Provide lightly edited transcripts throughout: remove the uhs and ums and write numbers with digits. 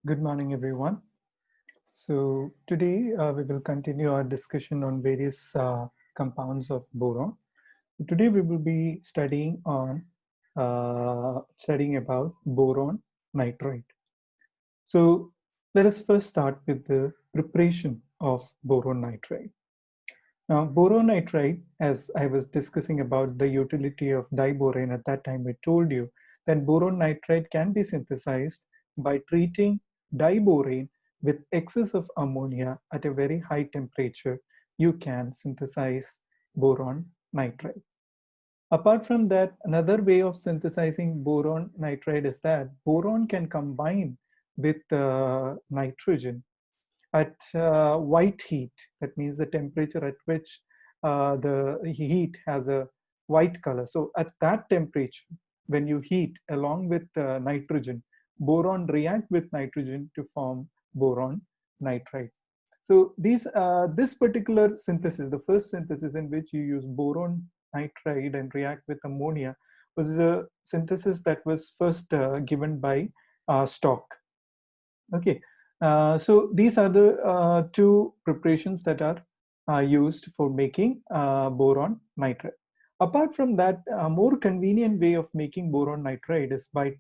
Good morning, everyone. So today we will continue our discussion on various compounds of boron. Today we will be studying about boron nitride. So let us first start with the preparation of boron nitride. Now, boron nitride, as I was discussing about the utility of diborane at that time, I told you that boron nitride can be synthesized by treating diborane with excess of ammonia at a very high temperature. You can synthesize boron nitride. Apart from that, another way of synthesizing boron nitride is that boron can combine with nitrogen at white heat. That means the temperature at which the heat has a white color. So at that temperature, when you heat along with nitrogen, boron react with nitrogen to form boron nitride. So this particular synthesis, the first synthesis in which you use boron nitride and react with ammonia, was a synthesis that was first given by Stock. Okay, so these are the two preparations that are used for making boron nitride. Apart from that, a more convenient way of making boron nitride is by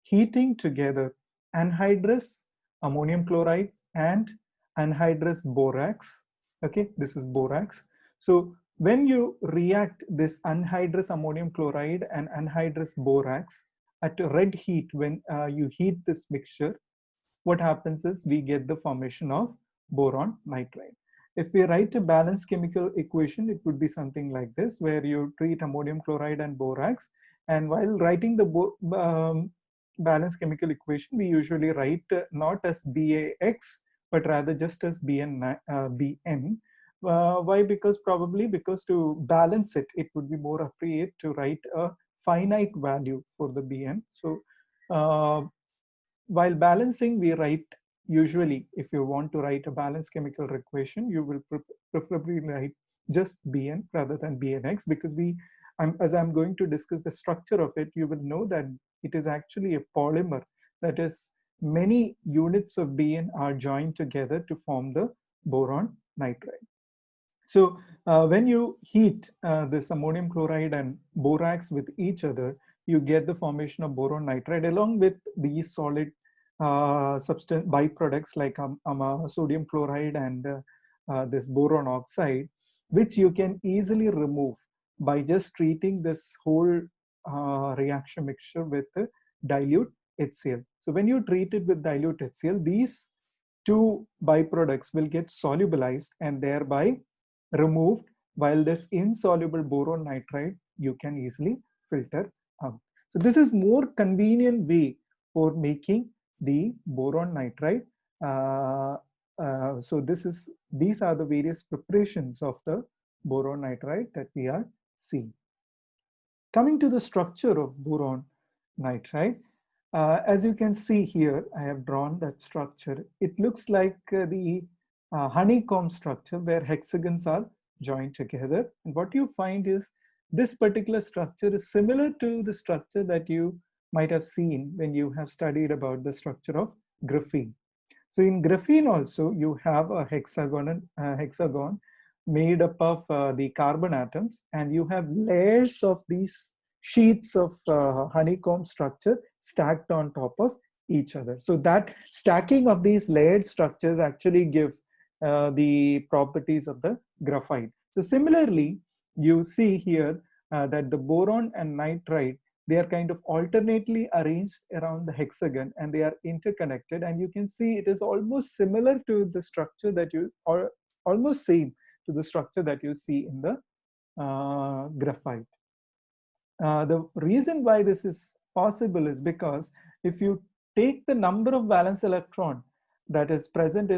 heating together anhydrous ammonium chloride and anhydrous borax. Okay, this is borax. So when you react this anhydrous ammonium chloride and anhydrous borax at a red heat, when you heat this mixture, what happens is we get the formation of boron nitride. If we write a balanced chemical equation, it would be something like this, where you treat ammonium chloride and borax. And while writing the balanced chemical equation, we usually write not as BAX, but rather just as BN. Why? Because to balance it, it would be more appropriate to write a finite value for the BN. So while balancing, we write usually, if you want to write a balanced chemical equation, you will preferably write just Bn rather than Bnx, because as I'm going to discuss the structure of it, you will know that it is actually a polymer. That is, many units of Bn are joined together to form the boron nitride. So when you heat this ammonium chloride and borax with each other, you get the formation of boron nitride along with these solid substance byproducts like sodium chloride and this boron oxide, which you can easily remove by just treating this whole reaction mixture with dilute HCl. So when you treat it with dilute HCl, these two byproducts will get solubilized and thereby removed, while this insoluble boron nitride you can easily filter out. So this is more convenient way for making the boron nitride. So these are the various preparations of the boron nitride that we are seeing. Coming to the structure of boron nitride, as you can see here, I have drawn that structure. It looks like the honeycomb structure where hexagons are joined together. And what you find is this particular structure is similar to the structure that you might have seen when you have studied about the structure of graphene. So in graphene also, you have a hexagon made up of the carbon atoms, and you have layers of these sheets of honeycomb structure stacked on top of each other. So that stacking of these layered structures actually give the properties of the graphite. So similarly, you see here that the boron and nitride, they are kind of alternately arranged around the hexagon and they are interconnected, and you can see it is almost similar to the structure that you, or almost same to the structure that you see in the graphite. The reason why this is possible is because if you take the number of valence electron that is present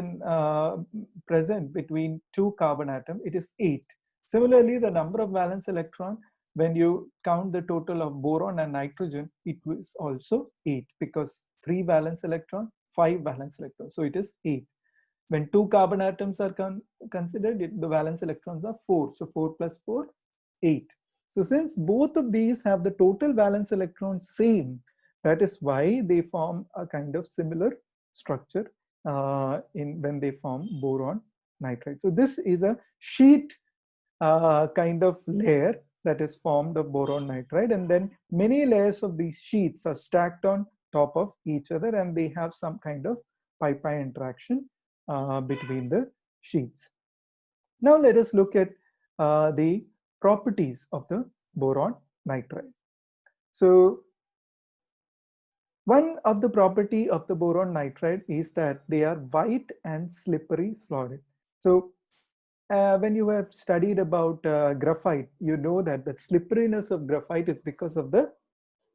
between two carbon atom, it is 8. Similarly, the number of valence electron, when you count the total of boron and nitrogen, it was also 8, because 3 valence electron, 5 valence electron, so it is 8. When two carbon atoms are considered, the valence electrons are 4, so 4 plus 4, 8. So since both of these have the total valence electrons same, that is why they form a kind of similar structure when they form boron nitride. So this is a sheet kind of layer that is formed of boron nitride, and then many layers of these sheets are stacked on top of each other, and they have some kind of pi-pi interaction between the sheets. Now let us look at the properties of the boron nitride. So one of the property of the boron nitride is that they are white and slippery solid. So when you have studied about graphite, you know that the slipperiness of graphite is because of the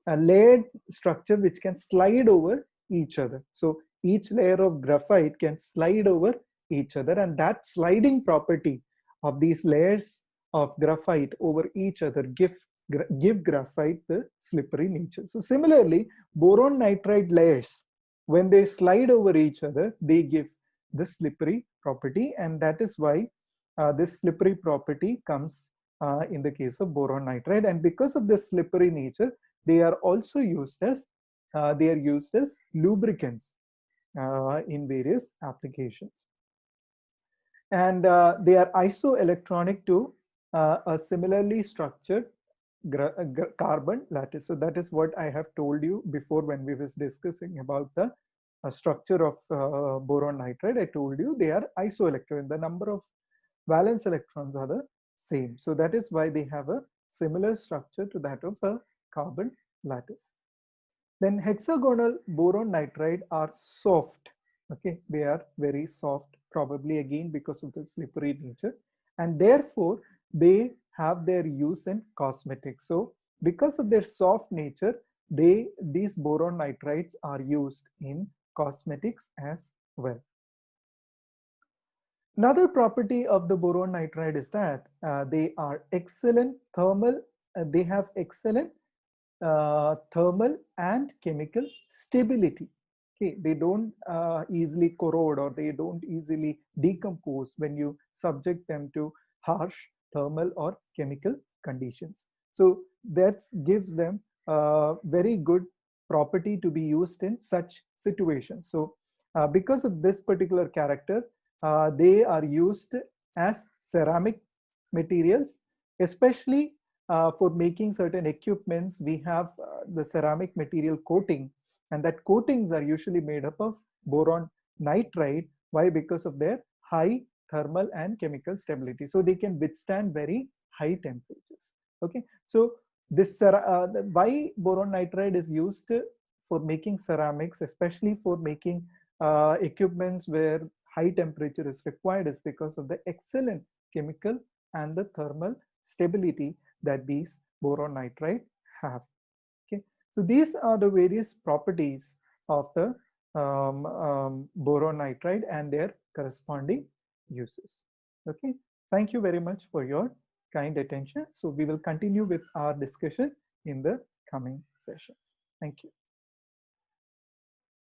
layered structure which can slide over each other. So each layer of graphite can slide over each other, and that sliding property of these layers of graphite over each other give graphite the slippery nature. So similarly, boron nitride layers, when they slide over each other, they give the slippery property, and that is why this slippery property comes in the case of boron nitride. And because of this slippery nature, they are also used as lubricants in various applications. And they are isoelectronic to a similarly structured carbon lattice. So that is what I have told you before when we was discussing about the structure of boron nitride. I told you they are isoelectronic. The number of valence electrons are the same. So that is why they have a similar structure to that of a carbon lattice. Then hexagonal boron nitride are soft. Okay, they are very soft, probably again because of the slippery nature, and therefore they have their use in cosmetics. So because of their soft nature, these boron nitrides are used in cosmetics as well. Another property of the boron nitride is that they are excellent thermal. They have excellent thermal and chemical stability. Okay, they don't easily corrode, or they don't easily decompose when you subject them to harsh thermal or chemical conditions. So that gives them a very good property to be used in such situations. So because of this particular character, they are used as ceramic materials, especially for making certain equipments. We have the ceramic material coating, and that coatings are usually made up of boron nitride. Why? Because of their high thermal and chemical stability. So they can withstand very high temperatures. Okay, so this why boron nitride is used for making ceramics, especially for making equipments where high temperature is required, is because of the excellent chemical and the thermal stability that these boron nitride have. Okay, so these are the various properties of the boron nitride and their corresponding uses. Okay, thank you very much for your kind attention. So we will continue with our discussion in the coming sessions. Thank you.